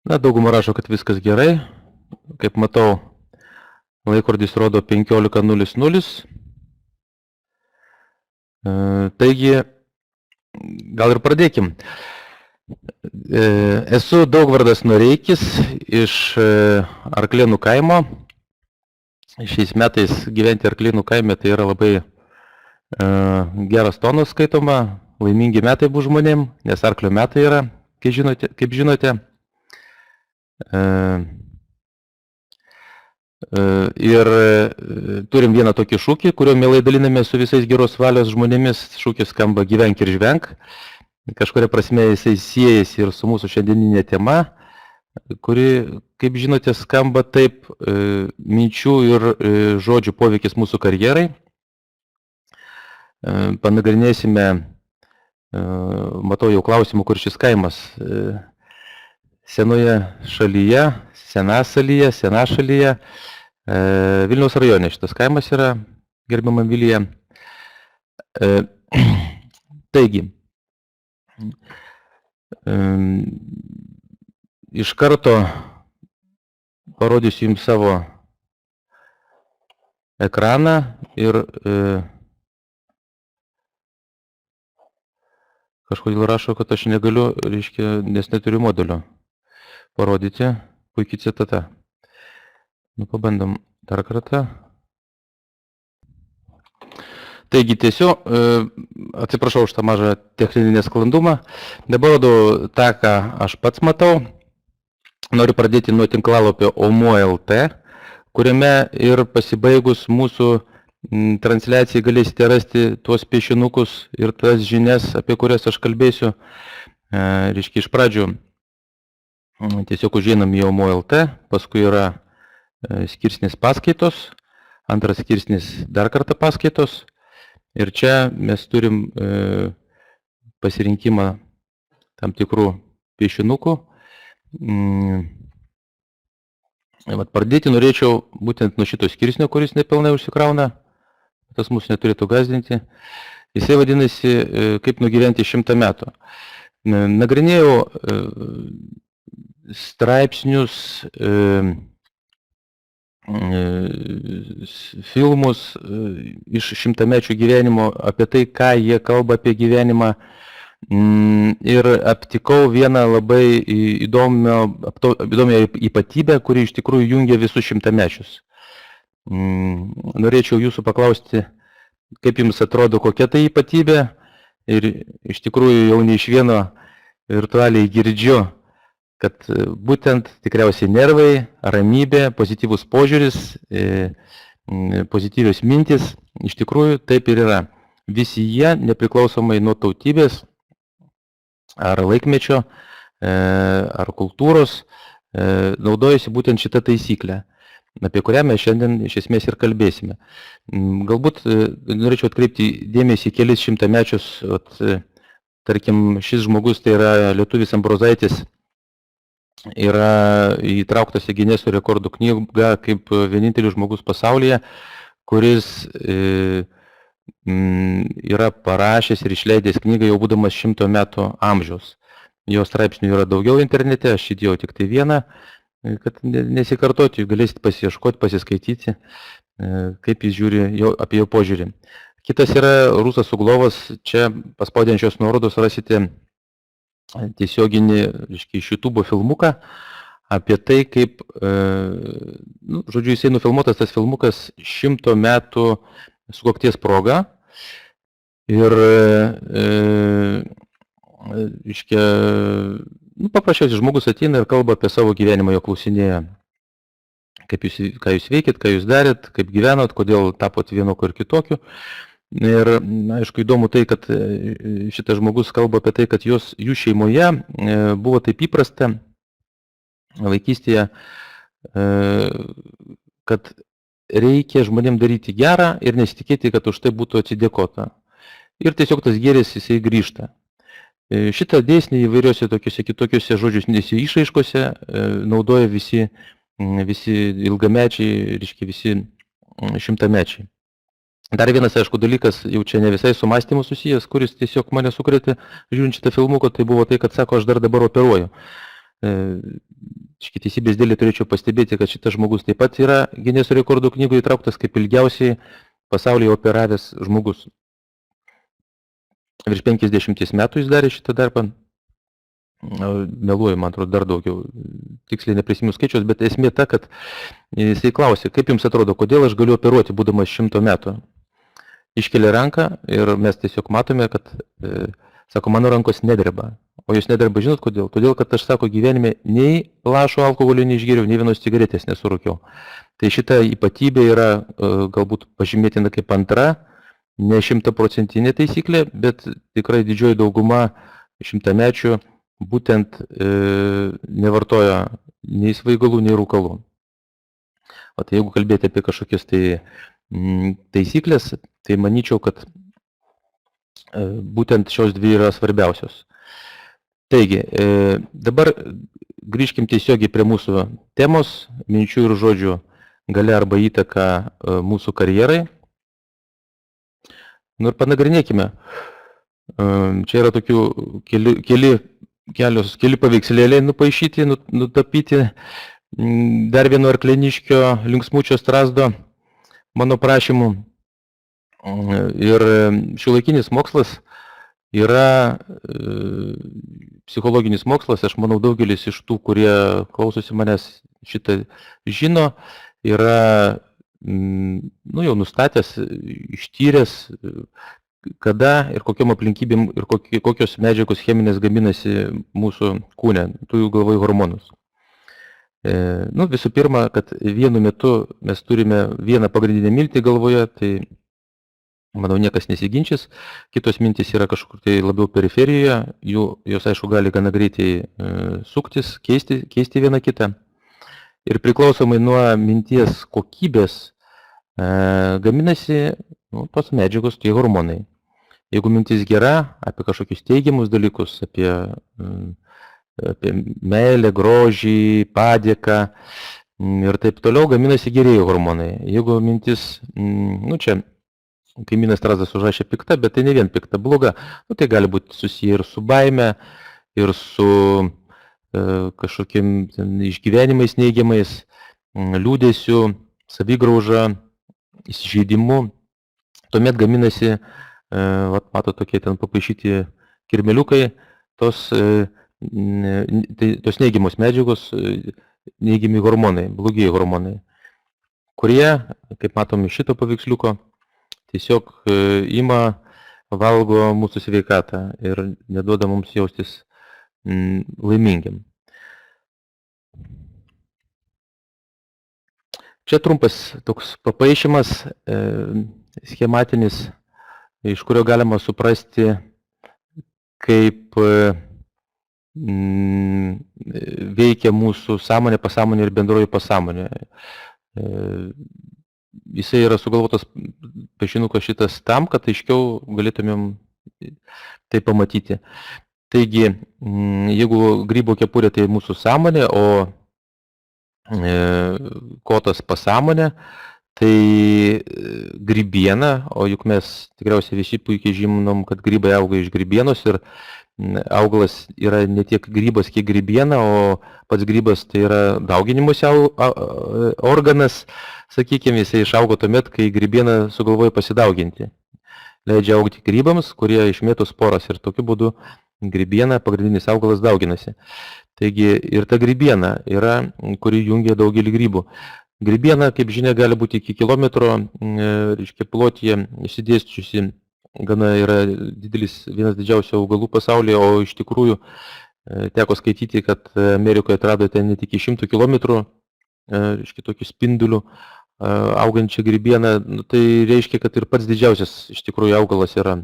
Na, dauguma rašo, kad viskas gerai. Kaip matau, laikrodis rodo 15:00. Taigi, gal ir pradėkim. Esu Daugvardas Noreikis iš Arklėnų kaimo. Šiais metais gyventi Arklėnų kaime tai yra labai geras tonas skaitoma, laimingi metai bus žmonėm, nes arklio metai yra, kaip žinote. Ir turim vieną tokį šūkį, kurio mielai daliname su visais geros valios žmonėmis. Šūkis skamba gyvenk ir žvenk. Kažkuria prasme jisai siejasi ir su mūsų šiandieninė tema, kuri, kaip žinote, skamba taip: minčių ir žodžių poveikis mūsų karjerai. Panagrinėsime, matau jau klausimų, kur šis kaimas. Senoje šalyje, sena šalyje, Vilniaus rajone šitas kaimas yra, gerbiama Vilija. Taigi, iš karto parodysiu jums savo ekraną ir kažkodėl rašo, kad aš negaliu, reiškia, nes neturiu modelio parodyti. Puikiai citata. Nu, pabandom dar kartą. Taigi, tiesiog, atsiprašau už tą mažą techninį nesklandumą. Dabar rodau tą, ką aš pats matau. Noriu pradėti nuo tinklalapio Omo.lt, kuriame ir pasibaigus mūsų transliacijai galėsite rasti tuos piešinukus ir tas žinias, apie kurias aš kalbėsiu. Reiškia, iš pradžių tiesiog užeinam į Omo.lt, paskui yra skirsnis paskaitos, antras skirsnis dar kartą paskaitos. Ir čia mes turim pasirinkimą tam tikrų piešinukų. Pradėti norėčiau būtent nuo šito skirsnio, kuris nepilnai užsikrauna. Tas mūsų neturėtų gąsdinti. Jisai vadinasi kaip nugyventi 100 metų. Nagrinėjau straipsnius, filmus iš 100-mečių gyvenimo, apie tai, ką jie kalba apie gyvenimą. Ir aptikau vieną labai įdomią ypatybę, kuri iš tikrųjų jungia visus 100-mečius. Norėčiau jūsų paklausti, kaip jums atrodo, kokia tai ypatybė. Ir iš tikrųjų jau ne iš vieno virtualiai girdžiu, kad būtent tikriausiai nervai, ramybė, pozityvus požiūris, pozityvios mintis, iš tikrųjų taip ir yra. Visi jie, nepriklausomai nuo tautybės, ar laikmečio, ar kultūros, naudojasi būtent šitą taisyklę, apie kurią mes šiandien iš esmės ir kalbėsime. Galbūt norėčiau atkreipti dėmesį į kelis 100-mečius. Tarkim, šis žmogus, tai yra lietuvis Ambrozaitis, yra įtrauktas į Gineso rekordų knygą kaip vienintelis žmogus pasaulyje, kuris yra parašęs ir išleidęs knygą jau būdamas 100 metų amžiaus. Jo straipsnių yra daugiau internete, aš įdėjau tik tai vieną, kad nesikartoti, galėsite pasiieškoti, pasiskaityti, kaip jis žiūri apie jo požiūrį. Kitas yra Rusas Uglovas, čia paspaudžiančios nuorodos rasite tiesioginį, iš YouTube filmuką apie tai, kaip, žodžiu, jisai nufilmuotas tas filmukas 100 metų sukakties proga. Ir, paprasčiausiai žmogus ateina ir kalba apie savo gyvenimą, jo klausinėja, ką jūs veikit, ką jūs darėt, kaip gyvenot, kodėl tapot vienokiu ir kitokiu. Ir, aišku, įdomu tai, kad šitas žmogus kalba apie tai, kad jų šeimoje buvo taip įprasta vaikystėje, kad reikia žmonėm daryti gerą ir nesitikėti, kad už tai būtų atsidėkota. Ir tiesiog tas gėris jisai grįžta. Šitą dėsnį įvairiuose tokiuose kitokiuose žodžiuose išraiškose naudoja visi ilgamečiai, reiškia visi 100-mečiai. Dar vienas, aišku, dalykas, jau čia ne visai su mąstymu susijęs, kuris tiesiog mane sukrėtė, žiūrint šitą filmuką, tai buvo tai, kad sako, aš dar dabar operuoju. teisybės dėlį turėčiau pastebėti, kad šitas žmogus taip pat yra Gineso rekordų knygoje įtrauktas kaip ilgiausiai pasaulyje operavęs žmogus. Virš 50 metų jis darė šitą darbą. Meluoju, man atrodo, dar daugiau. Tiksliai neprisimenu skaičius, bet esmė ta, kad jisai klausė, kaip jums atrodo, kodėl aš galiu operuoti, būdamas 100 metų. Iškelia ranką ir mes tiesiog matome, kad, sako, mano rankos nedreba. O jūs nedreba, žinot kodėl? Todėl, kad aš, sako, gyvenime nei lašo alkoholio neišgėriau, nei vienos cigaretės nesurūkiau. Tai šita ypatybė yra galbūt pažymėtina kaip antra, ne 100% taisyklė, bet tikrai didžioji dauguma 100-mečių būtent nevartoja nei svaigalų, nei rūkalų. O tai jeigu kalbėti apie kažkokias tai taisyklės, tai manyčiau, kad būtent šios dvi yra svarbiausios. Taigi, dabar grįžkim tiesiogiai prie mūsų temos, minčių ir žodžių galia arba įtaka mūsų karjerai. Nu ir panagrinėkime. Čia yra tokių keli paveikslėliai nupaišyti, nutapyti. Dar vieno arkleniškio linksmučio strazdo mano prašymu. Ir šiuolaikinis mokslas yra psichologinis mokslas, aš manau daugelis iš tų, kurie klausosi manęs šitą žino, yra jau nustatęs, ištyręs, kada ir kokiom aplinkybėm ir kokios medžiagos cheminės gaminasi mūsų kūne, turiu galvoj hormonus. Visų pirma, kad vienu metu mes turime vieną pagrindinę mintį galvoje, tai manau niekas nesiginčys, kitos mintys yra kažkur tai labiau periferijoje, jos aišku gali gana greitai suktis, keisti vieną kitą. Ir priklausomai nuo minties kokybės gaminasi tos medžiagos, tie hormonai. Jeigu mintis gera, apie kažkokius teigiamus dalykus, apie meilę, grožį, padėką ir taip toliau, gaminasi gerieji hormonai. Jeigu mintis, čia kaimynas strazdas užrašė pikta, bet tai ne vien pikta, bloga, tai gali būti susiję ir su baime, ir su kažkokiem išgyvenimais neigiamais, liūdėsiu, savigrauža, įsižeidimu. Tuomet gaminasi, mato tokie ten papaišyti kirmeliukai, tos neigiamos medžiagos, neigiami hormonai, blogieji hormonai, kurie, kaip matom iš šito paveiksliuko, tiesiog ima, valgo mūsų sveikatą ir neduoda mums jaustis laimingiam. Čia trumpas toks papaišymas, schematinis, iš kurio galima suprasti, kaip veikia mūsų sąmonė, pasąmonė ir bendroji pasąmonė. Jisai yra sugalvotas piešinukas šitas tam, kad aiškiau galėtumėm tai pamatyti. Taigi, jeigu grybo kepurė tai mūsų sąmonė, o kotas pasąmonė, tai grybiena, o juk mes tikriausiai visi puikiai žinom, kad grybai auga iš grybienos ir augalas yra ne tiek grybas, kiek grybiena, o pats grybas tai yra dauginimosi organas, sakykime, jisai išaugo tuomet, kai grybiena sugalvoja pasidauginti. Leidžia augti grybams, kurie išmėto sporas ir tokiu būdu grybiena, pagrindinis augalas, dauginasi. Taigi ir ta grybiena yra, kuri jungia daugelį grybų. Grybiena, kaip žinia, gali būti iki kilometro, reiškia, plotyje išsidėsčiusi, gana yra didelis, vienas didžiausių augalų pasaulyje, o iš tikrųjų teko skaityti, kad Amerikoje atrado ten net iki 100 kilometrų, reiškia, tokių spindulių augančią grybieną. Tai reiškia, kad ir pats didžiausias iš tikrųjų augalas yra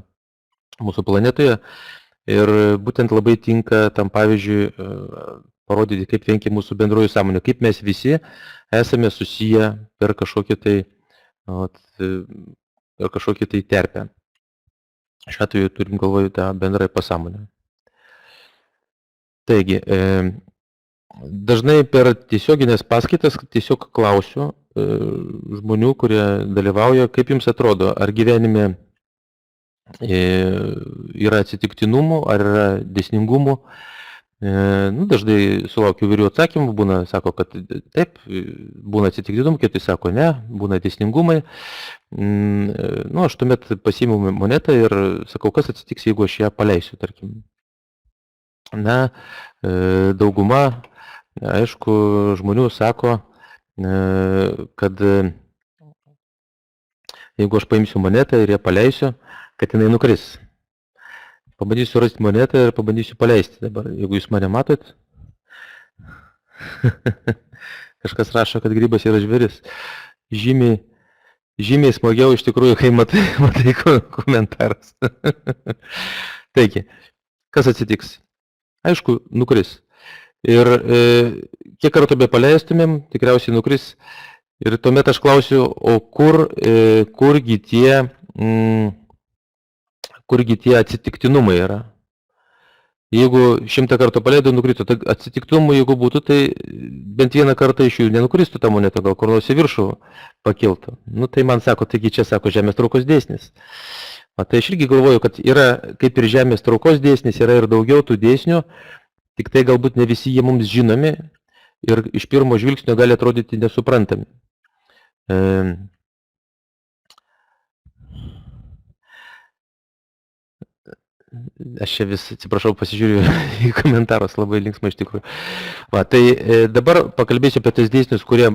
mūsų planetoje. Ir būtent labai tinka tam pavyzdžiui parodyti, kaip veikia mūsų bendroji sąmonė, kaip mes visi esame susiję per kažkokį tai terpę. Šiuo atveju turim galvoje tą bendrąją pasąmonę. Taigi, dažnai per tiesioginės paskaitas tiesiog klausiu žmonių, kurie dalyvauja, kaip jums atrodo, ar gyvenime yra atsitiktinumų, ar yra dėsningumų, Dažnai sulaukiu įvairių atsakymų, būna, sako, kad taip, būna atsitiktinumų, kiti sako, ne, būna dėsningumai. Aš tuomet pasiimu monetą ir sakau, kas atsitiks, jeigu aš ją paleisiu, tarkim. Dauguma, aišku, žmonių sako, kad jeigu aš paimsiu monetą ir ją paleisiu, kad jinai nukris. Pabandysiu rasti monetą ir pabandysiu paleisti dabar. Jeigu jūs mane matot, kažkas rašo, kad grybas yra žvėris. Žymiai smagiau iš tikrųjų, kai matai komentaras. Taigi, kas atsitiks? Aišku, nukris. Ir kiek kartų be paleistumėm, tikriausiai nukris. Ir tuomet aš klausiu, o kurgi tie atsitiktinumai yra. Jeigu 100 kartų paleido, nukrito, tai atsitiktinumų, jeigu būtų, tai bent vieną kartą iš jų nenukristų tą monetą, gal kur nors į viršų pakiltų. Tai man sako, taigi čia sako žemės traukos dėsnis. Tai aš irgi galvoju, kad yra, kaip ir žemės traukos dėsnis, yra ir daugiau tų dėsnių, tik tai galbūt ne visi jie mums žinomi ir iš pirmo žvilgsnio gali atrodyti nesuprantami. Aš čia vis, atsiprašau, pasižiūriu į komentarus, labai linksma iš tikrųjų. Tai dabar pakalbėsiu apie tas dėsnius, kurie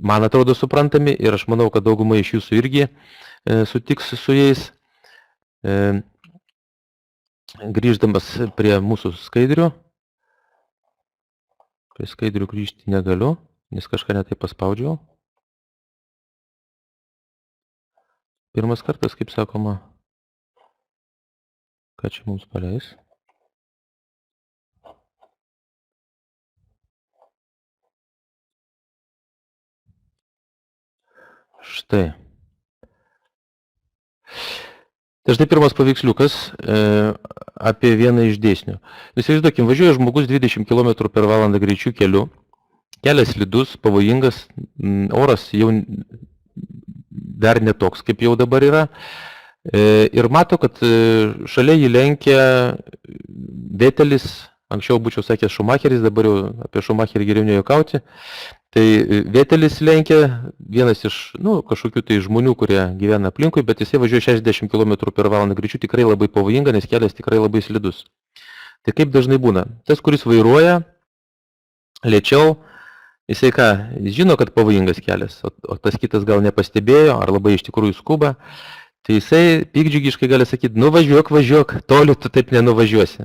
man atrodo suprantami ir aš manau, kad dauguma iš jūsų irgi sutiks su jais. Grįždamas prie mūsų skaidrių. Prie skaidrių grįžti negaliu, nes kažką netai paspaudžiau. Pirmas kartas, kaip sakoma. Ką čia mums paleis? Štai. Tai štai pirmas paveiksliukas apie vieną iš dėsnių. Įsivaizduokim, važiuoja žmogus 20 km/h greičiu keliu. Kelias slidus, pavojingas, oras jau dar netoks, kaip jau dabar yra. Ir mato, kad šalia jį lenkia Vetelis, anksčiau būčiau sakęs Šumacheris, dabar jau apie Šumacherį geriau nejuokauti. Tai Vetelis lenkia vienas iš kažkokių tai žmonių, kurie gyvena aplinkui, bet jisai važiuoja 60 km/h greičiu, tikrai labai pavojinga, nes kelias tikrai labai slidus. Tai kaip dažnai būna? Tas, kuris vairuoja lėčiau, jisai ką, jis žino, kad pavojingas kelias, o tas kitas gal nepastebėjo, ar labai iš tikrųjų skuba. Tai jisai pikdžiugiškai gali sakyti, važiuok, toli tu taip nenuvažiuosi.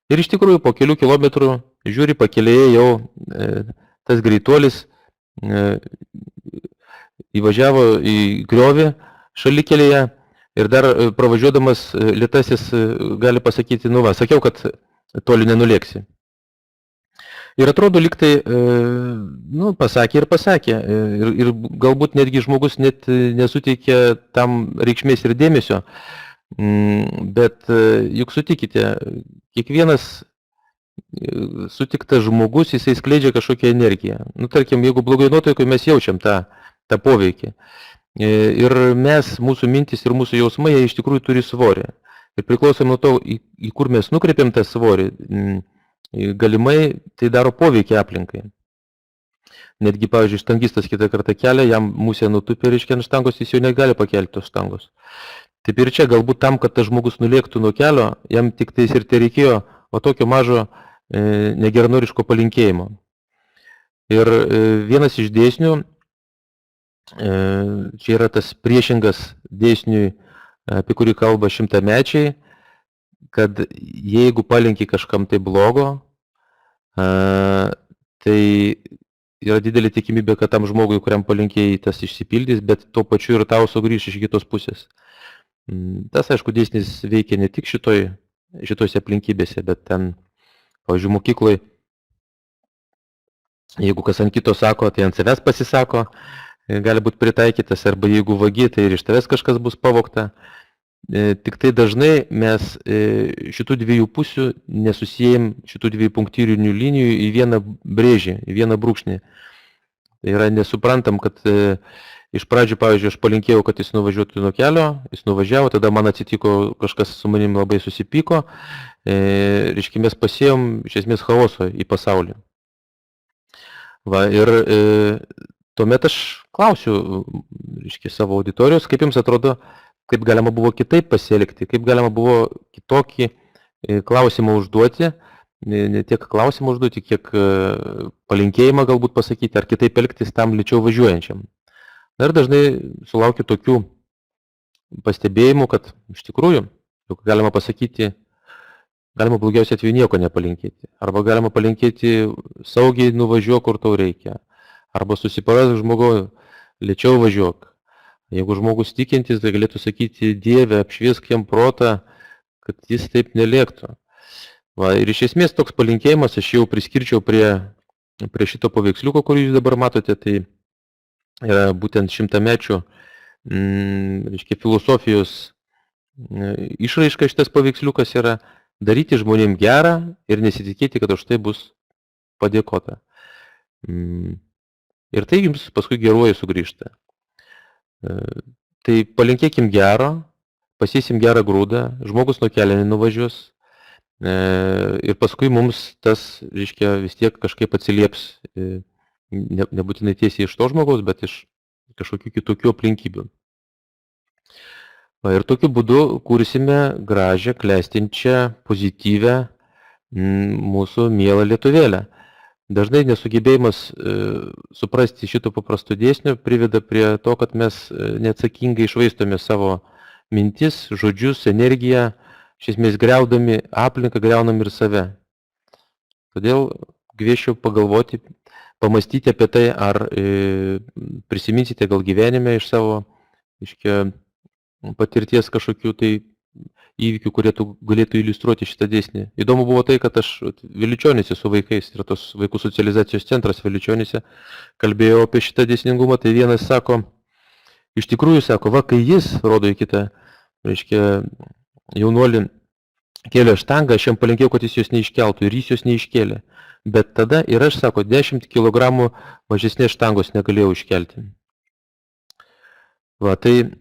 Ir iš tikrųjų po kelių kilometrų žiūri pakelėje jau tas greituolis įvažiavo į griovį šalikelėje ir dar pravažiuodamas lėtasis gali pasakyti, sakiau, kad toli nenulėksi. Ir atrodo, lyg tai, pasakė. Ir galbūt netgi žmogus net nesuteikė tam reikšmės ir dėmesio. Bet juk sutikite, kiekvienas sutiktas žmogus, jisai skleidžia kažkokią energiją. Tarkim, jeigu blogai nuotaikoje, mes jaučiam tą poveikį. Ir mūsų mintis ir mūsų jausmai, jie iš tikrųjų turi svorį. Ir priklausomai nuo to, į kur mes nukreipiam tą svorį, galimai tai daro poveikį aplinkai. Netgi, pavyzdžiui, štangistas kitą kartą kelia, jam musė nutupė reiškia ant štangos, jis jau negali pakelti tos štangos. Taip ir čia, galbūt tam, kad tas žmogus nulėktų nuo kelio, jam tik tais ir tai reikėjo tokio mažo negeranoriško palinkėjimo. Ir vienas iš dėsnių, čia yra tas priešingas dėsniui, apie kurį kalba šimtamečiai, kad jeigu palinki kažkam tai blogo, tai yra didelė tikimybė, kad tam žmogui, kuriam palinkėjai, tas išsipildys, bet tuo pačiu ir tau sugrįš iš kitos pusės. Tas, aišku, dėsnis veikia ne tik šitose aplinkybėse, bet ten, pavyzdžiui, mokykloje, jeigu kas ant kito sako, tai ant savęs pasisako, gali būti pritaikytas, arba jeigu vagi, tai ir iš tavęs kažkas bus pavogta. Tik tai dažnai mes šitų dviejų pusių nesusijėjim, šitų dviejų punktyrinių linijų į vieną brėžį, į vieną brūkšnį. Tai yra nesuprantam, kad iš pradžių, pavyzdžiui, aš palinkėjau, kad jis nuvažiuotų nuo kelio, jis nuvažiavo, tada man atsitiko, kažkas su manim labai susipyko, reiškia, mes pasėjom iš esmės chaoso į pasaulį. Va, ir tuomet aš klausiu, reiškia, savo auditorijos, kaip jums atrodo, kaip galima buvo kitaip pasielgti, kaip galima buvo kitokį klausimą užduoti, ne tiek klausimą užduoti, kiek palinkėjimą galbūt pasakyti, ar kitaip elgtis tam lėčiau važiuojančiam. Na ir dažnai sulaukiu tokių pastebėjimų, kad iš tikrųjų, juk galima pasakyti, galima blogiausiai atveju nieko nepalinkėti. Arba galima palinkėti saugiai nuvažiuok, kur tau reikia. Arba susiparask žmogau, lėčiau važiuok. Jeigu žmogus tikintis, tai galėtų sakyti, Dieve, apšviesk jam protą, kad jis taip nelėktų. Va, ir iš esmės toks palinkėjimas aš jau priskirčiau prie šito paveiksliuko, kurį jūs dabar matote, tai yra būtent šimtamečių filosofijos išraiška šitas paveiksliukas yra daryti žmonėm gerą ir nesitikėti, kad už tai bus padėkota. Ir tai jums paskui geruoju sugrįžta. Tai palinkėkim gero, pasėsim gerą grūdą, žmogus nuo kelio nenuvažiuos ir paskui mums tas, reiškia, vis tiek kažkaip atsilieps, nebūtinai tiesiai iš to žmogaus, bet iš kažkokių kitokių aplinkybių. Ir tokiu būdu kūrsime gražią, klestinčią, pozityvę mūsų mielą lietuvėlę. Dažnai nesugebėjimas suprasti šito paprasto dėsnio priveda prie to, kad mes neatsakingai išvaistome savo mintis, žodžius, energiją, iš esmės griaudami aplinką, griaunam ir save. Todėl kviesčiau pagalvoti, pamastyti apie tai, ar prisiminsite gal gyvenime iš savo patirties kažkokių tai įvykių, kurie galėtų iliustruoti šitą dėsnį. Įdomu buvo tai, kad aš Veličionėse su vaikais, yra tos vaikų socializacijos centras Veličionėse, kalbėjau apie šitą dėsningumą, tai vienas sako, iš tikrųjų sako, va, kai jis, rodo į kitą, reiškia, jaunuolį kėlė štangą, aš jam palinkėjau, kad jis jos neiškeltų ir jis jos neiškėlė. Bet tada ir aš, sako, 10 kg mažesnės štangos negalėjau iškelti. Va, tai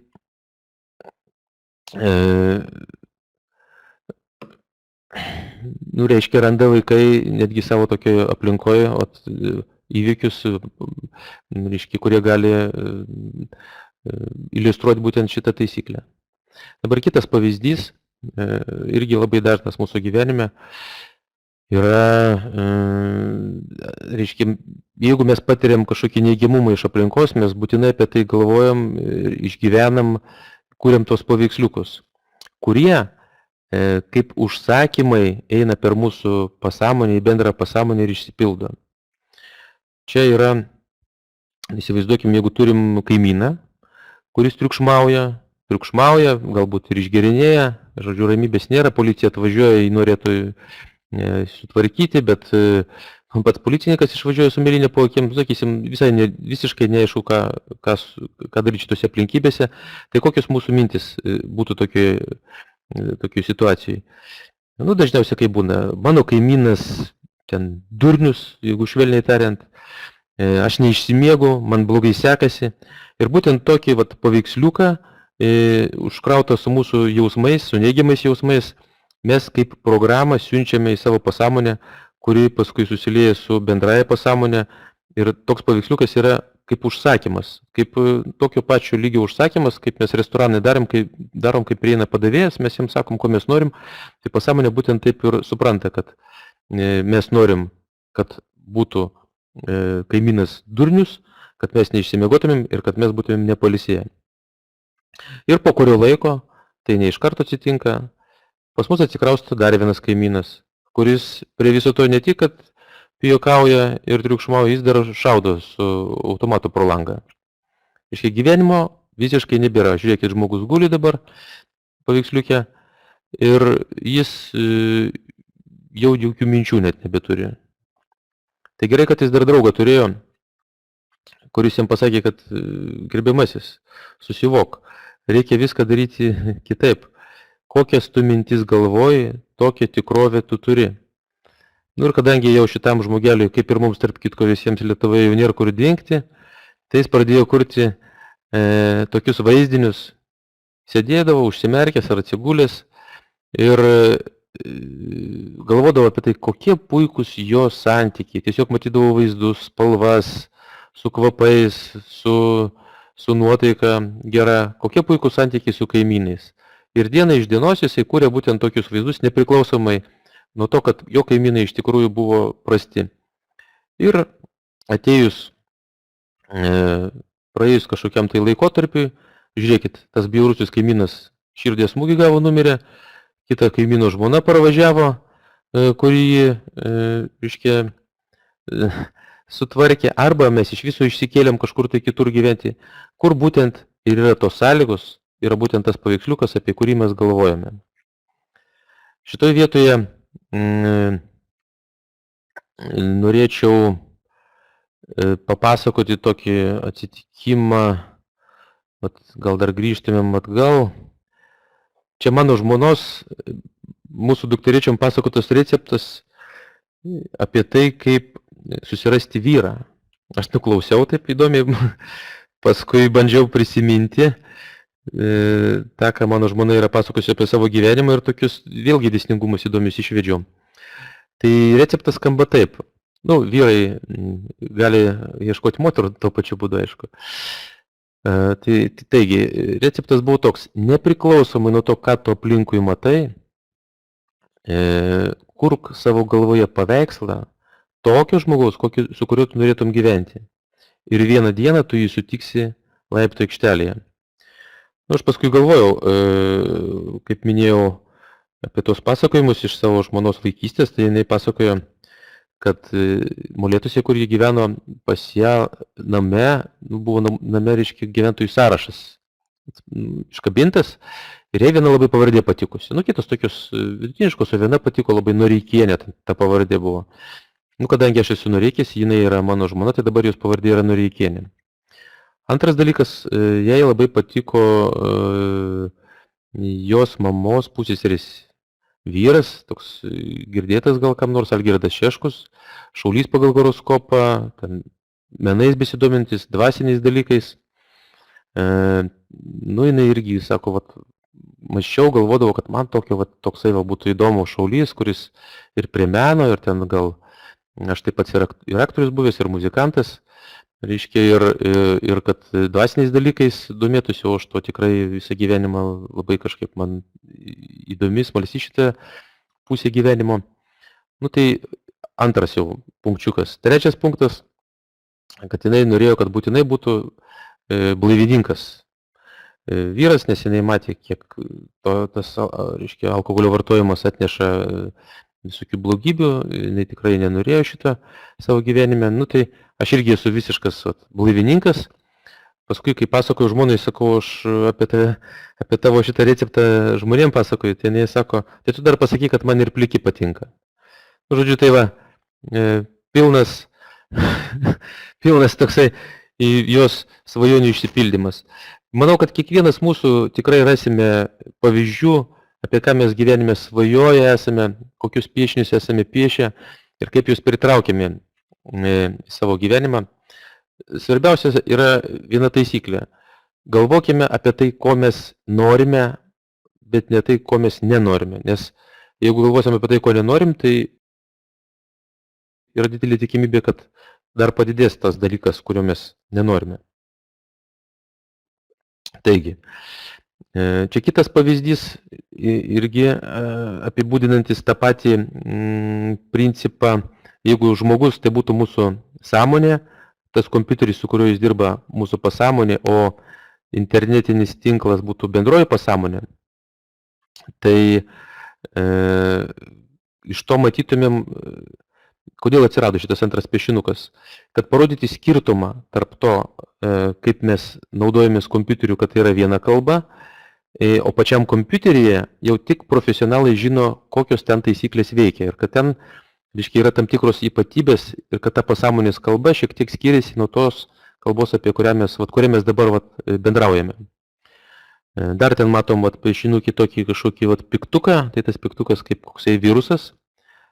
reiškia, randa vaikai netgi savo tokioje aplinkoje įvykius, reiškia, kurie gali iliustruoti būtent šitą taisyklę. Dabar kitas pavyzdys, irgi labai dažnas mūsų gyvenime, yra, reiškia, jeigu mes patiriam kažkokį neigiamumą iš aplinkos, mes būtinai apie tai galvojam, išgyvenam, kuriam tos paveiksliukus, kurie kaip užsakymai eina per mūsų pasąmonę į bendrą pasąmonę ir išsipildo. Čia yra, įsivaizduokim, jeigu turim kaimyną, kuris triukšmauja, galbūt ir išgerinėja, žodžiu, ramybės nėra, policija atvažiuoja, jį norėtų sutvarkyti, bet pats policininkas išvažiuoja su mėlynė po akim, sakysim, visiškai neaišku, ką daryti šitose aplinkybėse. Tai kokios mūsų mintis būtų tokioj situacijai? Nu, dažniausiai kaip būna, mano kaimynas ten durnius, jeigu švelniai tariant, aš neišsimiegu, man blogai sekasi. Ir būtent tokį paveiksliuką, užkrautą su mūsų jausmais, su neigiamais jausmais, mes kaip programą siunčiame į savo pasąmonę, kuri paskui susilieja su bendraja pasąmonė. Ir toks paveiksliukas yra kaip užsakymas, kaip tokio pačio lygio užsakymas, kaip mes restoranai darom, kaip prieina padavėjas, mes jiems sakom, ko mes norim, tai pasąmonė būtent taip ir supranta, kad mes norim, kad būtų kaimynas durnius, kad mes neišsimiegotumėm ir kad mes būtumėm nepalisėję. Ir po kurio laiko, tai ne iš karto atsitinka, pas mus atsikrausto dar vienas kaimynas, kuris prie viso to ne tik, kad pijokauja ir triukšmauja, jis dar šaudo su automatu pro langą. Iškai gyvenimo visiškai nebėra. Žiūrėkit, žmogus guli dabar paveiksliuke ir jis jau jokių minčių net nebeturi. Tai gerai, kad jis dar draugą turėjo, kuris jam pasakė, kad gerbiamasis, susivok, reikia viską daryti kitaip. Kokias tu mintis galvoji, tokią tikrovę tu turi. Nu ir kadangi jau šitam žmogeliui, kaip ir mums tarp kitko visiems Lietuvoje jau nėra kur dingti, tai jis pradėjo kurti tokius vaizdinius, sėdėdavo, užsimerkęs ar atsigulęs ir galvodavo apie tai, kokie puikūs jo santykiai. Tiesiog matydavo vaizdus, spalvas, su kvapais, su nuotaika gera, kokie puikūs santykiai su kaimynais. Ir diena iš dienos jisai kūrė būtent tokius vaizdus, nepriklausomai nuo to, kad jo kaimynai iš tikrųjų buvo prasti. Ir atėjus, praėjus kažkokiam tai laikotarpiui, žiūrėkit, tas bjaurusis kaimynas širdies smūgį gavo, numirė, kita kaimyno žmona parvažiavo, kurį reiškia, sutvarkė, arba mes iš viso išsikėlėm kažkur tai kitur gyventi, kur būtent ir yra tos sąlygos, yra būtent tas paveiksliukas, apie kurį mes galvojame. Šitoje vietoje norėčiau papasakoti tokį atsitikimą, gal dar grįžtumėm atgal. Čia mano žmonos, mūsų dukterėčiom pasakotas receptas apie tai, kaip susirasti vyrą. Aš nuklausiau taip įdomiai, paskui bandžiau prisiminti tą, ką mano žmona yra pasakojusi apie savo gyvenimą ir tokius vėlgi dėsningumus įdomius išvedžiau. Tai receptas skamba taip. Vyrai gali ieškoti moterų tuo pačiu būdu, aišku. Taigi, receptas buvo toks, nepriklausomai nuo to, ką tu aplinkui matai, kurk savo galvoje paveikslą tokio žmogaus, su kuriuo tu norėtum gyventi. Ir vieną dieną tu jį sutiksi laiptų aikštelėje. Aš paskui galvojau, kaip minėjau, apie tos pasakojimus iš savo žmonos vaikystės, tai jinai pasakojo, kad Molėtuose, kur jie gyveno, pas ją name, buvo name, reiškia, gyventojų sąrašas iškabintas ir jai viena labai pavardė patikusi. Kitos tokios vidutiniškos, o viena patiko labai Noreikienė, ta pavardė buvo. Kadangi aš esu Noreikis, jinai yra mano žmona, tai dabar jos pavardė yra Noreikienė. Antras dalykas, jai labai patiko jos mamos pusseserės vyras, toks girdėtas gal kam nors, Algirdas Šeškus, šaulys pagal horoskopą, menais besidomintis, dvasiniais dalykais. Jinai irgi, sako, mąsčiau, galvodavau, kad man toksai būtų įdomu šaulys, kuris ir prie meno, ir ten gal, aš taip pats ir aktorius buvęs, ir muzikantas, reiškia, ir kad dvasiniais dalykais domėtųsi, o aš to tikrai visą gyvenimą labai kažkaip man įdomi, smalsi šitą pusę gyvenimo. Tai antras jau punkčiukas. Trečias punktas, kad jinai norėjo, kad būtinai būtų blaivininkas vyras, nes jinai matė, kiek tas, reiškia, alkoholio vartojimas atneša visokių blogybių, jinai tikrai nenorėjo šitą savo gyvenime. Tai aš irgi esu visiškas blaivininkas. Paskui, kai pasakoju žmonai, sakau, aš apie tavo šitą receptą žmonėm pasakoju, tai jinai sako, tai tu dar pasakyk, kad man ir pliki patinka. Žodžiu, tai pilnas toksai jos svajonių išsipildymas. Manau, kad kiekvienas mūsų tikrai rasime pavyzdžių, apie ką mes gyvenime svajoję esame, kokius piešinius esame piešę ir kaip jūs pritraukėme į savo gyvenimą. Svarbiausia yra viena taisyklė. Galvokime apie tai, ko mes norime, bet ne tai, ko mes nenorime. Nes jeigu galvosime apie tai, ko nenorim, tai yra didelė tikimybė, kad dar padidės tas dalykas, kurio mes nenorime. Taigi, čia kitas pavyzdys irgi apibūdinantis tą patį principą, jeigu žmogus tai būtų mūsų sąmonė, tas kompiuteris, su kuriuo jis dirba, mūsų pasąmonė, o internetinis tinklas būtų bendroji pasąmonė, tai iš to matytumėm, kodėl atsirado šitas antras piešinukas, kad parodyti skirtumą tarp to, kaip mes naudojamės kompiuteriu, kad tai yra viena kalba, o pačiam kompiuteryje jau tik profesionalai žino, kokios ten taisyklės veikia ir kad ten, reiškia, yra tam tikros ypatybės ir kad ta pasąmonės kalba šiek tiek skiriasi nuo tos kalbos, apie kurią mes dabar bendraujame. Dar ten matom piešinukį tokį kažkokį piktuką, tai tas piktukas kaip koksai virusas.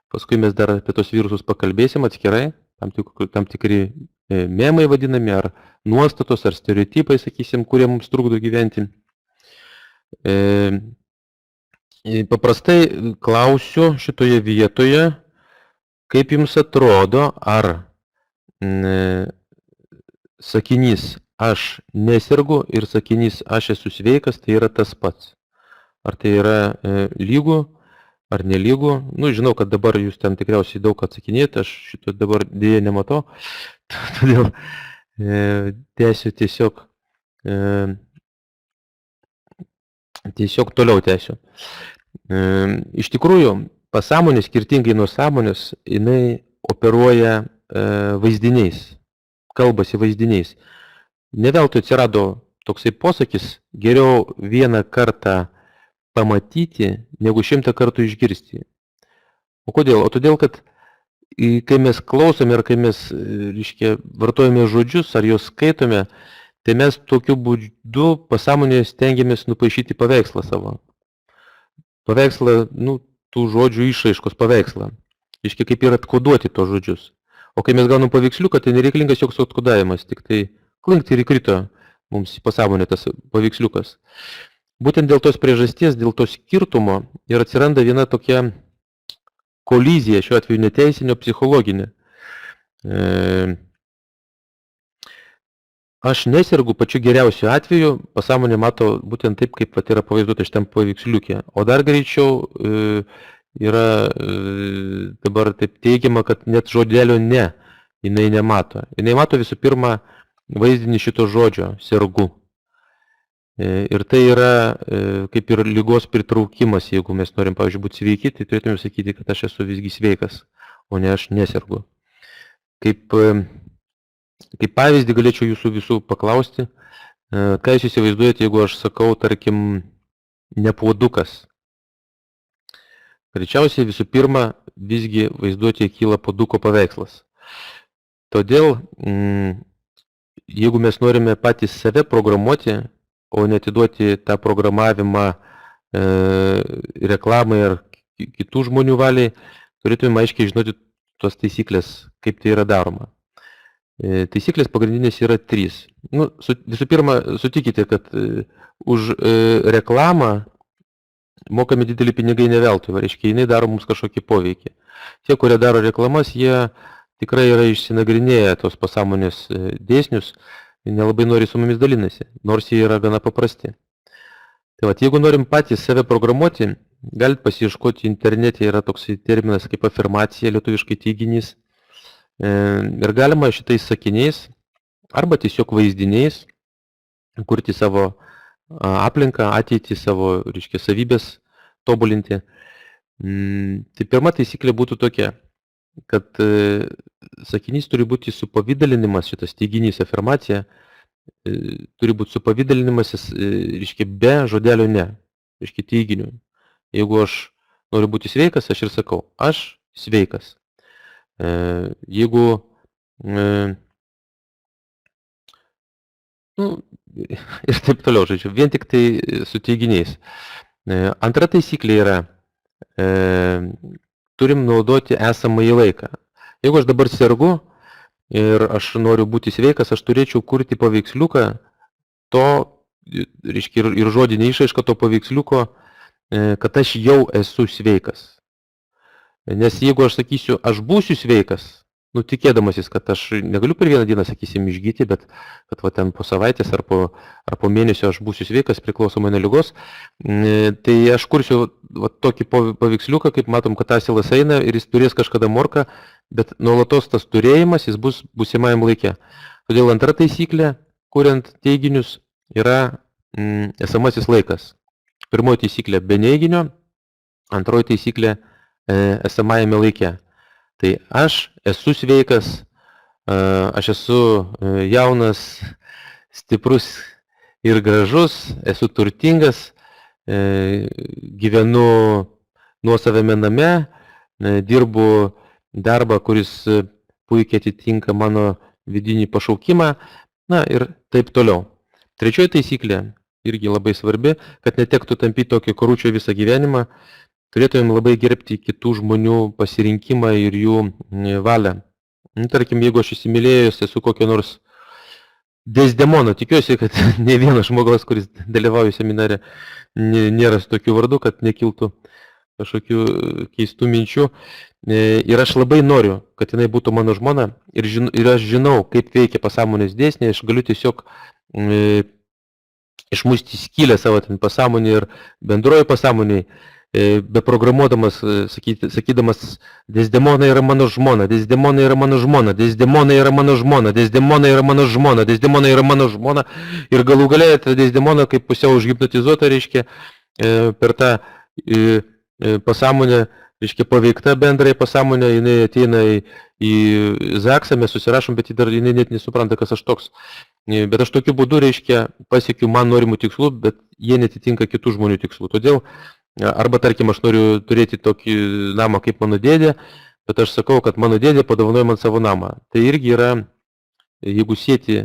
Paskui mes dar apie tos virusus pakalbėsim atskirai, tam tikri memai vadinami, ar nuostatos, ar stereotipai, sakysim, kurie mums trukdo gyventi. Paprastai klausiu šitoje vietoje, kaip jums atrodo, ar sakinys aš nesergu ir sakinys aš esu sveikas, tai yra tas pats. Ar tai yra lygu, ar nelygu. Nu, žinau, kad dabar jūs ten tikriausiai daug atsakinėt, aš šito dabar dėja nematau. Todėl tęsiu tiesiog toliau tęsiu. Iš tikrųjų, pasąmonė skirtingai nuo sąmonės, jinai operuoja vaizdiniais, kalbasi vaizdiniais. Ne veltui atsirado toksai posakis, geriau vieną kartą pamatyti, negu 100 kartų išgirsti. O kodėl? O todėl, kad kai mes klausome ir kai mes vartojame žodžius ar juos skaitome, tai mes tokiu būdu pasąmonėje stengiamės nupaišyti paveikslą savo. Paveikslą, tų žodžių išraiškos paveikslą. Iškia, kaip ir atkoduoti tos žodžius. O kai mes gaunam paveiksliuką, tai nereikalingas joks atkodavimas, tik tai klinkt ir įkrito mums į pasąmonę tas paveiksliukas. Būtent dėl tos priežasties, dėl to skirtumo ir atsiranda viena tokia kolizija, šiuo atveju neteisinio, psichologinė. Aš nesergu pačiu geriausiu atveju, pasąmonė mato būtent taip, kaip yra pavaizduota šitam paveiksliukė. O dar greičiau yra dabar taip teigiama, kad net žodelio ne, jinai nemato. Jinai mato visų pirma vaizdinį šito žodžio, sergu. Ir tai yra kaip ir ligos pritraukimas, jeigu mes norim, pavyzdžiui, būti sveiki, tai turėtume sakyti, kad aš esu visgi sveikas, o ne aš nesergu. Kaip pavyzdį galėčiau jūsų visų paklausti, ką jūs įsivaizduojate, jeigu aš sakau, tarkim, nepuodukas. Greičiausiai visų pirma, visgi vaizduotėje kyla puoduko paveikslas. Todėl, jeigu mes norime patys save programuoti, o netiduoti tą programavimą reklamai ar kitų žmonių valiai, turėtume aiškiai žinoti tos taisyklės, kaip tai yra daroma. Taisyklės pagrindinės yra 3. Visų pirma, sutikite, kad už reklamą mokami dideli pinigai ne veltui, reiškia, jinai daro mums kažkokį poveikį. Tie, kurie daro reklamas, jie tikrai yra išsinagrinėję tos pasąmonės dėsnius, nelabai nori su mumis dalinasi, nors jie yra gana paprasti. Tai vat, jeigu norim patys save programuoti, galite pasiieškoti internete, yra toksai terminas kaip afirmacija, lietuviškai teiginys. Ir galima šitais sakiniais arba tiesiog vaizdiniais kurti savo aplinką, ateitį, savo, reiškia, savybės tobulinti. Tai pirma taisyklė būtų tokia, kad sakinys turi būti supavidalinimas, šitas teiginys, afirmacija, turi būti supavidalinimas, reiškia, be žodelio ne, reiškia, teiginių. Jeigu aš noriu būti sveikas, aš ir sakau, aš sveikas. Jeigu ir taip toliau, žodžiu, vien tik tai su teiginiais. Antra taisyklė yra, turim naudoti esamąjį laiką. Jeigu aš dabar sergu ir aš noriu būti sveikas, aš turėčiau kurti paveiksliuką to, reiškia, ir žodinė išraiška to paveiksliuko, kad aš jau esu sveikas. Nes jeigu aš sakysiu, aš būsiu sveikas, tikėdamasis, kad aš negaliu per vieną dieną, sakysim, išgyti, bet kad va, ten po savaitės ar po mėnesio aš būsiu sveikas, priklausomai nuo ligos, tai aš kursiu va, tokį paveiksliuką, kaip matom, kad asilas eina ir jis turės kažkada morką, bet nuolatos tas turėjimas, jis bus būsimajam laike. Todėl antra taisyklė, kuriant teiginius, yra esamasis laikas. Pirmoji taisyklė be neiginio, antroji taisyklė esamajame laike. Tai aš esu sveikas, aš esu jaunas, stiprus ir gražus, esu turtingas, gyvenu nuosavame name, dirbu darbą, kuris puikiai atitinka mano vidinį pašaukimą, ir taip toliau. Trečioji taisyklė, irgi labai svarbi, kad netektų tampyti tokio karučio visą gyvenimą, turėtumėm labai gerbti kitų žmonių pasirinkimą ir jų valią. Tarkim, jeigu aš įsimylėjus esu kokio nors Desdemona, tikiuosi, kad ne vienas žmogus, kuris dalyvauja seminare, nėra su tokiu vardu, kad nekiltų kažkokių keistų minčių. Ir aš labai noriu, kad jinai būtų mano žmona ir aš žinau, kaip veikia pasąmonės dėsniai, aš galiu tiesiog išmušti skylę savo pasąmonį ir bendrojo pasąmoniai, beprogramuodamas, sakydamas, Desdemona yra mano žmona, Desdemona yra mano žmona, Desdemona yra mano žmona, Desdemona yra mano žmona, Desdemona yra mano žmona. Ir galų gale ta Desdemona, kaip pusiau užhipnotizuota, reiškia, per tą pasąmonę, reiškia, paveikta bendrai pasąmonė, jinai ateina į Zaksą, mes susirašom, bet jinai net nesupranta, kas aš toks. Bet aš tokiu būdu, reiškia, pasiekiu man norimų tikslų, bet jie netitinka kitų žmonių tikslų. Todėl arba, tarkim, aš noriu turėti tokį namą kaip mano dėdė, bet aš sakau, kad mano dėdė padovanojo man savo namą. Tai irgi yra, jeigu sieti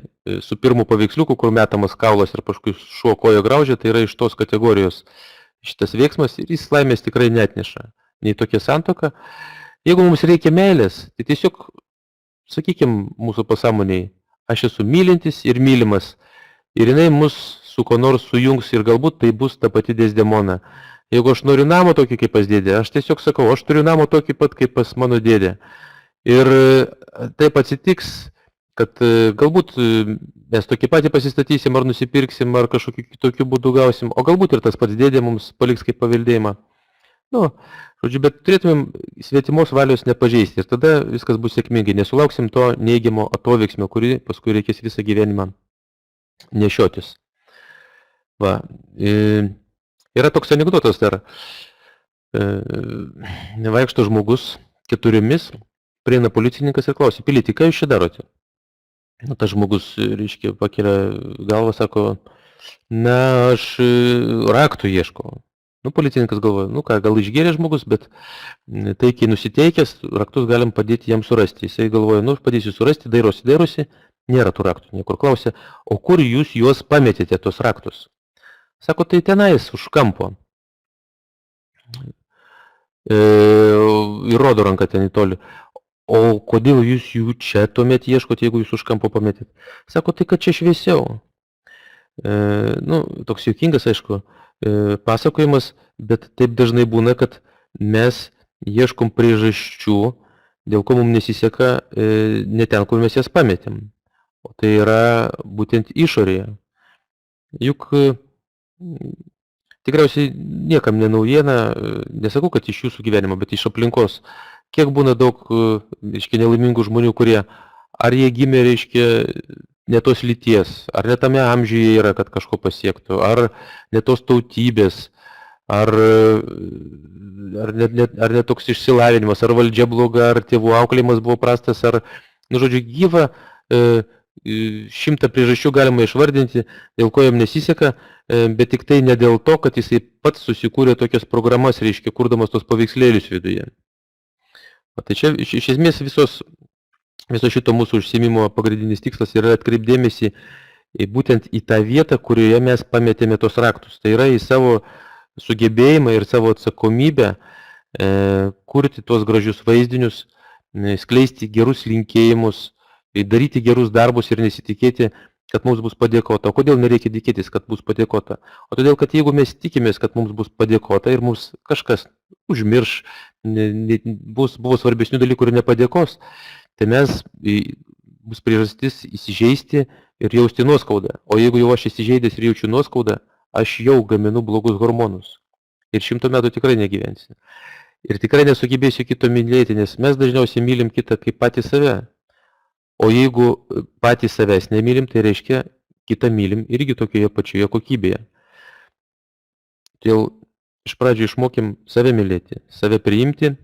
su pirmu paveiksliuku, kur metamas kaulas ir paskui šuo koja graužia, tai yra iš tos kategorijos šitas veiksmas ir jis laimės tikrai neatneša. Nei tokia santuoka. Jeigu mums reikia meilės, tai tiesiog, sakykime, mūsų pasąmoniai, aš esu mylintis ir mylimas. Ir jinai mus su ko nors sujungs ir galbūt tai bus ta pati Desdemona. Jeigu aš noriu namo tokį kaip pas dėdė, aš tiesiog sakau, aš turiu namo tokį pat kaip pas mano dėdė. Ir taip atsitiks, kad galbūt mes tokį patį pasistatysim, ar nusipirksim, ar kažkokiu kitokiu būdu gausim, o galbūt ir tas pats dėdė mums paliks kaip paveldėjimą. Nu, žodžiu, bet turėtumėm svetimos valios nepažeisti ir tada viskas bus sėkmingai, nesulauksim to neigiamo atoveiksmio, kurį paskui reikės visą gyvenimą nešiotis. Va. Yra toks anekdotas dar. Vaikšto žmogus 4, prieina policininkas ir klausia, pilietį, ką jūs čia darote? Nu, tas žmogus, reiškia, pakelia galvą, sako, na, aš raktų ieškau. Nu, policininkas galvoja, nu ką, gal išgėrė žmogus, bet taikiai nusiteikęs, raktus galim padėti jam surasti. Jisai galvoja, nu, aš padėsiu surasti, dairosi, nėra tų raktų, niekur klausia, o kur jūs juos pametėte, tos raktus? Sako, tai tenais už kampo. Ir rodo ranką ten į tolį. O kodėl jūs jų čia tuomet ieškote, jeigu jūs už kampo pametėt? Sako, tai kad čia šviesiau. Nu, toks juokingas, aišku, pasakojimas, bet taip dažnai būna, kad mes ieškom priežasčių, dėl ko mums nesiseka ne ten, kur mes jas pametėm. O tai yra būtent išorėje. Juk tikriausiai niekam nenaujiena, nesakau, kad iš jūsų gyvenimo, bet iš aplinkos. Kiek būna daug, reiškia, nelaimingų žmonių, kurie ar jie gimė, reiškia, ne tos lyties, ar ne tame amžiuje yra, kad kažko pasiektų, ar ne tos tautybės, ar ne toks išsilavinimas, ar valdžia bloga, ar tėvų auklėjimas buvo prastas, ar, nu, žodžiu, gyva, 100 priežasčių galima išvardinti, dėl ko jam nesiseka, bet tik tai ne dėl to, kad jisai pats susikūrė tokias programas, reiškia, kurdamas tos paveikslėlius viduje. O tai čia iš esmės viso šito mūsų užsiėmimo pagrindinis tikslas yra atkreipdėmėsi būtent į tą vietą, kurioje mes pametėme tos raktus. Tai yra į savo sugebėjimą ir savo atsakomybę kurti tos gražius vaizdinius, skleisti gerus linkėjimus, daryti gerus darbus ir nesitikėti, kad mums bus padėkota. O kodėl nereikia tikėtis, kad bus padėkota? O todėl, kad jeigu mes tikimės, kad mums bus padėkota ir mums kažkas užmirš, buvo svarbesnių dalykų ir nepadėkos, tai mes bus priežastis įsižeisti ir jausti nuoskaudą. O jeigu jau aš įsižeidęs ir jaučiu nuoskaudą, aš jau gaminu blogus hormonus. Ir 100 metų tikrai negyvensiu. Ir tikrai nesugebėsiu kito mylėti, nes mes dažniausiai mylim kitą kaip patį save. O jeigu patys savęs nemylim, tai reiškia, kitą mylim irgi tokioje pačioje kokybėje. Todėl iš pradžių išmokim save mylėti, save priimti,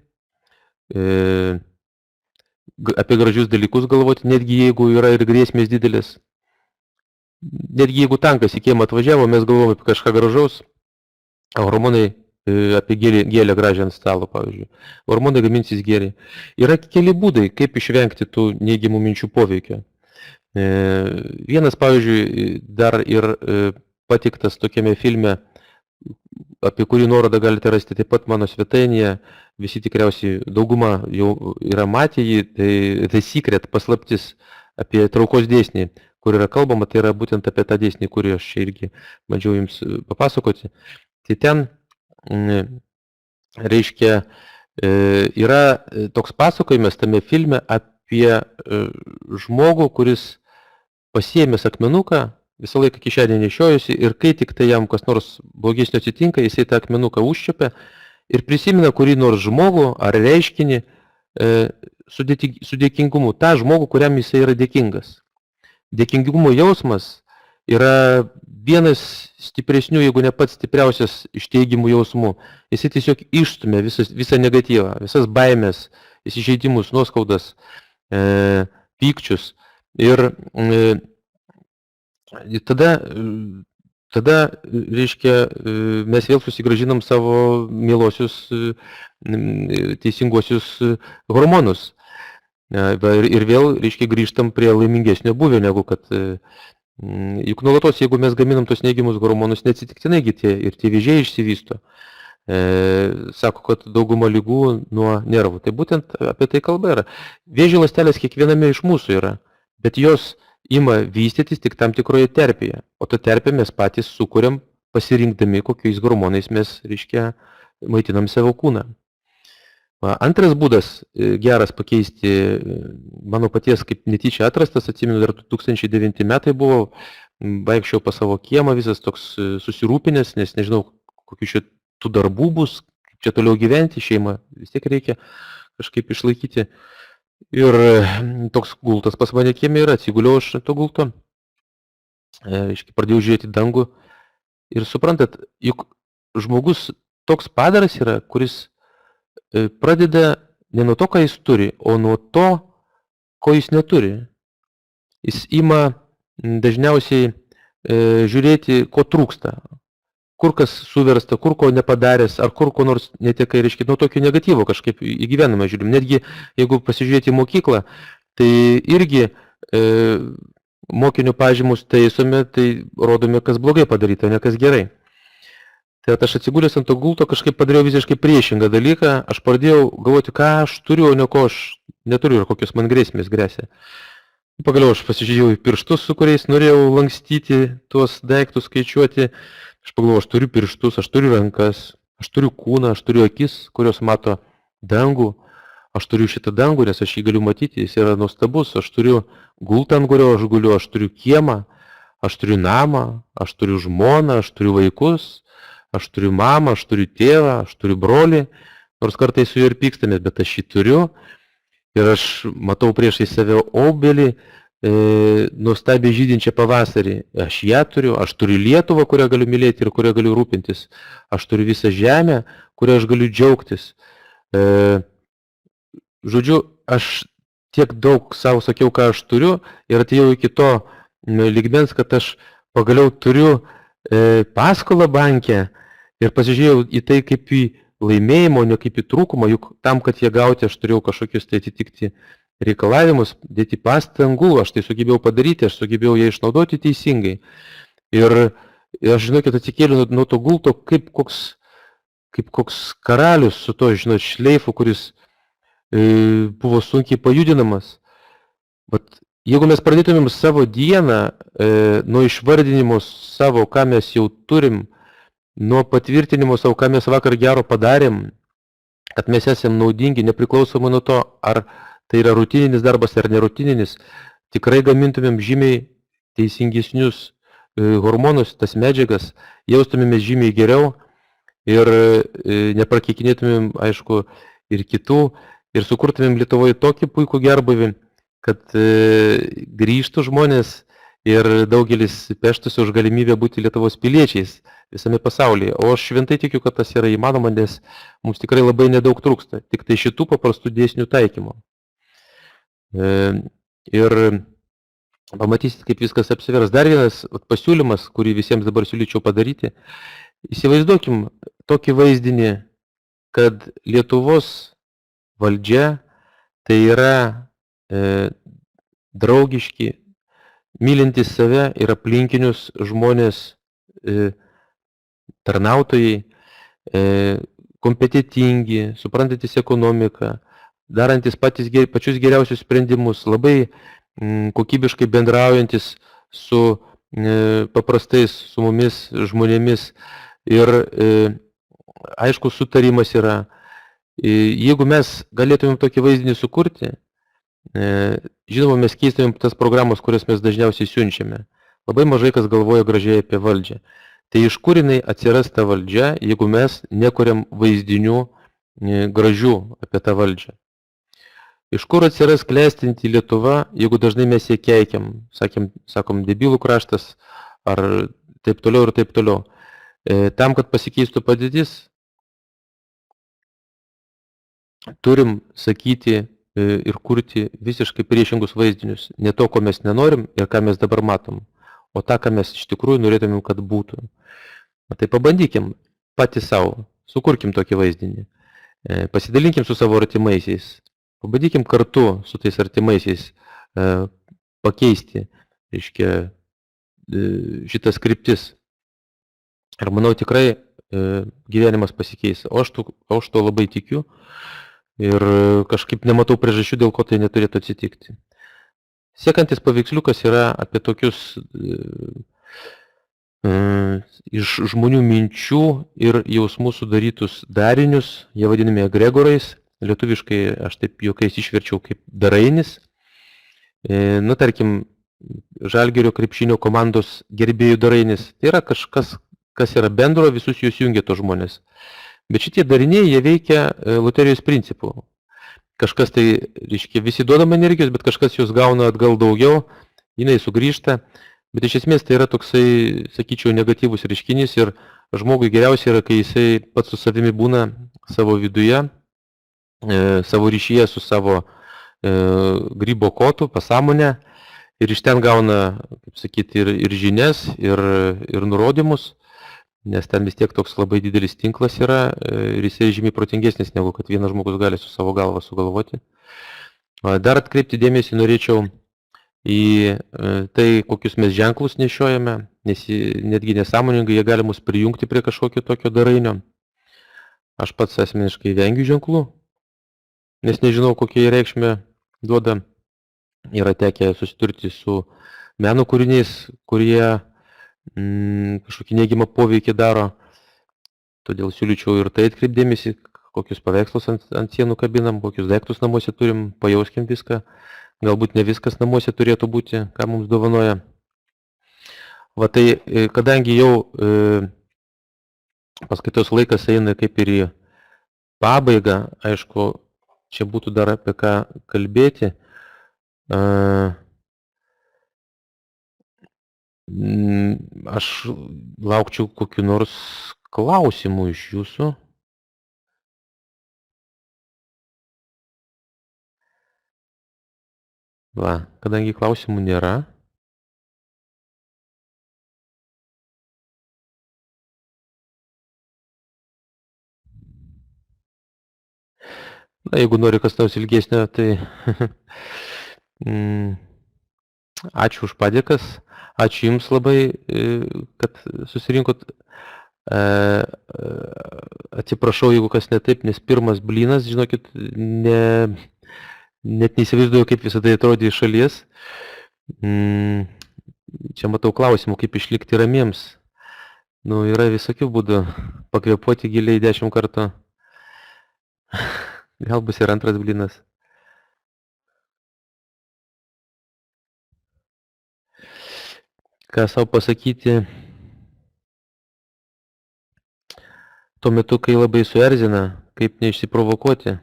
apie gražius dalykus galvoti, netgi jeigu yra ir grėsmės didelės. Netgi jeigu tankas į kiemą atvažiavo, mes galvojame apie kažką gražaus, hormonai apie gėlę gražią ant stalo, pavyzdžiui. Hormonai gaminsis gėrį. Yra keli būdai, kaip išvengti tų neigiamų minčių poveikio. Vienas, pavyzdžiui, dar ir pateiktas tokiame filme, apie kurį nuorodą galite rasti taip pat mano svetainėje, visi tikriausiai dauguma jau yra matę jį, tai The Secret paslaptis apie traukos dėsnį, kur yra kalbama, tai yra būtent apie tą dėsnį, kurį aš čia irgi bandžiau jums papasakoti. Tai ten, reiškia, yra toks pasakojimas tame filme apie žmogų, kuris pasiėmęs akmenuką, visą laiką kišenį nešiojusi ir kai tik tai jam kas nors blogesnio atsitinka, jisai tą akmenuką užčiapia ir prisimena kurį nors žmogų ar reiškinį su dėkingumu, tą žmogų, kuriam jisai yra dėkingas. Dėkingumo jausmas yra vienas stipresnių, jeigu ne pats stipriausias iš teigiamų jausmų. Jisai tiesiog išstumia visą negatyvą, visas baimės, įsižeidimus, nuoskaudas, pykčius. Ir tada, reiškia, mes vėl susigrąžinam savo mielosius teisinguosius hormonus. Ir vėl, reiškia, grįžtam prie laimingesnio buvio, negu kad juk nuolatos, jeigu mes gaminam tos neigiamus hormonus, neatsitiktinai tie vėžiai išsivysto. Sako, kad dauguma ligų nuo nervų. Tai būtent apie tai kalba yra. Vėžio ląstelės kiekviename iš mūsų yra, bet jos ima vystytis tik tam tikroje terpėje. O tą terpę mes patys sukuriam pasirinkdami, kokiais hormonais mes, reiškia, maitinam savo kūną. Antras būdas geras pakeisti, mano paties kaip netyčia atrastas, atsimenu, dar 2009 metai buvo, vaikščiau po savo kiemą, visas toks susirūpinęs, nes nežinau, kokių čia tų darbų bus, kaip čia toliau gyventi, šeimą vis tiek reikia kažkaip išlaikyti. Ir toks gultas pas mane kieme yra, atsiguliau aš to gulto, pradėjau žiūrėti dangų ir suprantat, juk žmogus toks padaras yra, kuris pradeda ne nuo to, ką jis turi, o nuo to, ko jis neturi. Jis ima dažniausiai žiūrėti, ko trūksta, kur kas suversta, kur ko nepadaręs, ar kur ko nors netekai, reiškia, nuo tokio negatyvo kažkaip į gyvenimą žiūrim. Netgi, jeigu pasižiūrėti į mokyklą, tai irgi mokinių pažymus taisome, tai rodome, kas blogai padaryta, ne kas gerai. Tai aš atsigulęs ant to gulto kažkaip padariau visiškai priešingą dalyką, aš pradėjau galvoti, ką aš turiu, o ne ko aš neturiu ir kokios man grėsmės grėsia. Pagaliau aš pasižiūrėjau į pirštus, su kuriais norėjau lankstyti tuos daiktus, skaičiuoti. Aš pagalvojau, aš turiu pirštus, aš turiu rankas, aš turiu kūną, aš turiu akis, kurios mato dangų. Aš turiu šitą dangų, nes aš jį galiu matyti, jis yra nuostabus. Aš turiu gultą, ant kurio aš guliu, aš turiu kiemą, aš turiu namą, aš turiu žmoną, aš turiu vaikus. Aš turiu mamą, aš turiu tėvą, aš turiu brolį, nors kartais su juo ir pykstamės, bet aš jį turiu. Ir aš matau priešai save obelį, nuostabiai žydinčią pavasarį. Aš ją turiu, aš turiu Lietuvą, kurią galiu mylėti ir kurią galiu rūpintis. Aš turiu visą žemę, kurią aš galiu džiaugtis. Žodžiu, aš tiek daug savo sakiau, ką aš turiu ir atėjau iki to lygmens, kad aš pagaliau turiu paskolą banke ir pasižiūrėjau į tai kaip į laimėjimą, ne kaip į trūkumą, juk tam, kad jie gauti, aš turėjau kažkokius tai atitikti reikalavimus, dėti pastangų, aš tai sugebėjau padaryti, aš sugebėjau ją išnaudoti teisingai. Ir aš, žinokit, atsikėliau nuo to gulto kaip koks karalius su to, žinot, šleifu, kuris buvo sunkiai pajudinamas. Bet jeigu mes pradėtumėm savo dieną nuo išvardinimo savo, ką mes jau turim, nuo patvirtinimo savo, ką mes vakar gero padarėm, kad mes esame naudingi, nepriklausomai nuo to, ar tai yra rutininis darbas ar nerutininis, tikrai gamintumėm žymiai teisingesnius hormonus, tas medžiagas, jaustumėmės žymiai geriau ir neprakeikinėtumėm, aišku, ir kitų, ir sukurtumėm Lietuvoje tokį puikų gerbūvį, kad grįžtų žmonės ir daugelis peštųsi už galimybę būti Lietuvos piliečiais visame pasaulyje. O aš šventai tikiu, kad tas yra įmanoma, nes mums tikrai labai nedaug trūksta. Tik tai šitų paprastų dėsnių taikymo. Ir pamatysit, kaip viskas apsivers. Dar vienas pasiūlymas, kurį visiems dabar siūlyčiau padaryti. Įsivaizduokim tokį vaizdinį, kad Lietuvos valdžia tai yra draugiški, mylintis save ir aplinkinius žmonės, tarnautojai, kompetitingi, suprantantis ekonomiką, darantis pačius geriausius sprendimus, labai kokybiškai bendraujantis su paprastais, su mumis žmonėmis ir aišku, sutarimas yra. Jeigu mes galėtumėm tokį vaizdinį sukurti, žinoma, mes keistumėm tas programos, kurias mes dažniausiai siunčiame. Labai mažai kas galvoja gražiai apie valdžią. Tai iš kur jinai atsiras ta valdžia, jeigu mes nekuriam vaizdinių gražių apie tą valdžią. Iš kur atsiras klestinti Lietuva, jeigu dažnai mes ją keikiam, sakom, debilų kraštas, ar taip toliau ir taip toliau. Tam, kad pasikeistų padėtis, turim sakyti ir kurti visiškai priešingus vaizdinius. Ne to, ko mes nenorim ir ką mes dabar matom, o tą, ką mes iš tikrųjų norėtumėm, kad būtų. Tai pabandykim patys savo, sukurkim tokį vaizdinį. Pasidalinkim su savo artimaisiais. Pabandykim kartu su tais artimaisiais pakeisti, reiškia, šitas kryptis. Ir manau, tikrai gyvenimas pasikeis. O aš to labai tikiu ir kažkaip nematau priežasčių, dėl ko tai neturėtų atsitikti. Sekantis paveiksliukas yra apie tokius iš žmonių minčių ir jausmų sudarytus darinius, jie vadinami egregorais. Lietuviškai aš taip juokais išverčiau kaip darainis. Na, tarkim, Žalgirio krepšinio komandos gerbėjų darainis. Tai yra kažkas, kas yra bendro, visus jūs jungia tos žmonės. Bet šitie dariniai, jie veikia loterijos principu. Kažkas tai, reiškia, visi duodama energijos, bet kažkas jos gauna atgal daugiau, jinai sugrįžta. Bet iš esmės tai yra toksai, sakyčiau, negatyvus reiškinys ir žmogui geriausia yra, kai jisai pats su savimi būna savo viduje, savo ryšyje su savo grybo kotu, pasąmonę ir iš ten gauna, kaip sakyti, ir žinias, ir nurodymus, nes ten vis tiek toks labai didelis tinklas yra ir jisai žymiai protingesnis, negu kad vienas žmogus gali su savo galva sugalvoti. Dar atkreipti dėmesį norėčiau į tai, kokius mes ženklus nešiojame, nes netgi nesąmoningai jie gali mus prijungti prie kažkokio tokio darainio. Aš pats asmeniškai vengiu ženklų, nes nežinau, kokie reikšmė duoda. Yra tekę susidurti su meno kūriniais, kurie kažkokį neigiamą poveikį daro. Todėl siūlyčiau ir tai atkreipdėmėsi, kokius paveikslus ant sienų kabinam, kokius daiktus namuose turim, pajauskim viską. Galbūt ne viskas namuose turėtų būti, ką mums dovanoja. Va tai, kadangi jau paskaitos laikas eina kaip ir į pabaigą, aišku, čia būtų dar apie ką kalbėti. Aš laukčiau kokių nors klausimų iš jūsų. Va, kadangi klausimų nėra. Na, jeigu nori kas nors ilgesnio, tai ačiū už padėkas. Ačiū Jums labai, kad susirinkot. Atsiprašau, jeigu kas ne taip, nes pirmas blynas, žinokit, net neįsivaizduoju, kaip visą tai atrodė iš šalies. Čia matau klausimų, kaip išlikti ramiems. Nu, yra visokių būdų. Pakvėpuoti giliai 10 kartų. Gal bus ir antras blynas. Ką savo pasakyti, tuo metu, kai labai suerzina, kaip neišsiprovokuoti,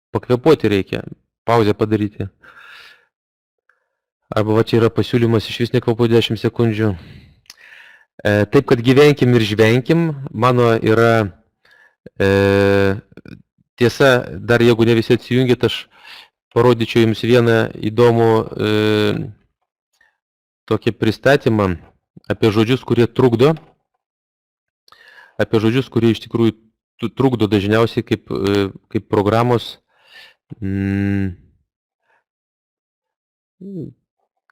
pakvėpuoti reikia, pauzę padaryti. Arba va čia yra pasiūlymas iš vis nekvėpuoti 10 sekundžių. Taip, kad gyvenkim ir žvenkim, mano yra tiesa, dar jeigu ne visi atsijungit, aš parodyčiau Jums vieną įdomų tokį pristatymą apie žodžius, kurie trukdo, apie žodžius, kurie iš tikrųjų trukdo dažniausiai kaip programos,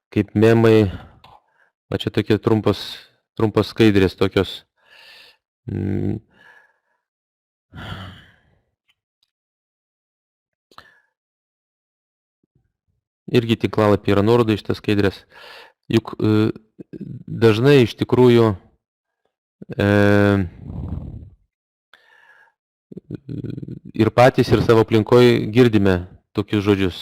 kaip memai, va čia tokie trumpas skaidrės tokios. irgi tinklalapį yra nuoroda iš tas skaidrės. Juk dažnai iš tikrųjų ir patys, ir savo aplinkoje girdime tokius žodžius.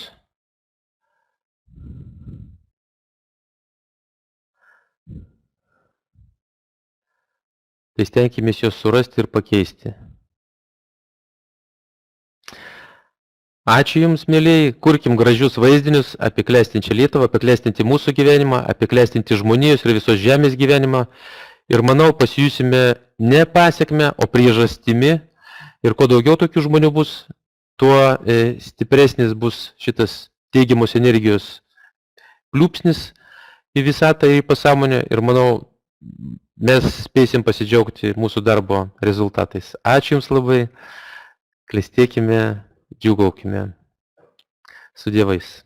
Tai stenkimės juos surasti ir pakeisti. Ačiū Jums, mėlyjei, kurkim gražius vaizdinius apie klestinčią Lietuvą, apie klestinti mūsų gyvenimą, apie klestinti žmonijos ir visos žemės gyvenimą. Ir manau, pasijusime ne pasiekme, o priežastimi. Ir kuo daugiau tokių žmonių bus, tuo stipresnis bus šitas teigiamos energijos pliūpsnis į visatą, į pasąmonę. Ir manau, mes spėsim pasidžiaugti mūsų darbo rezultatais. Ačiū Jums labai, klestėkime, džiūgaukime. Su Dievais.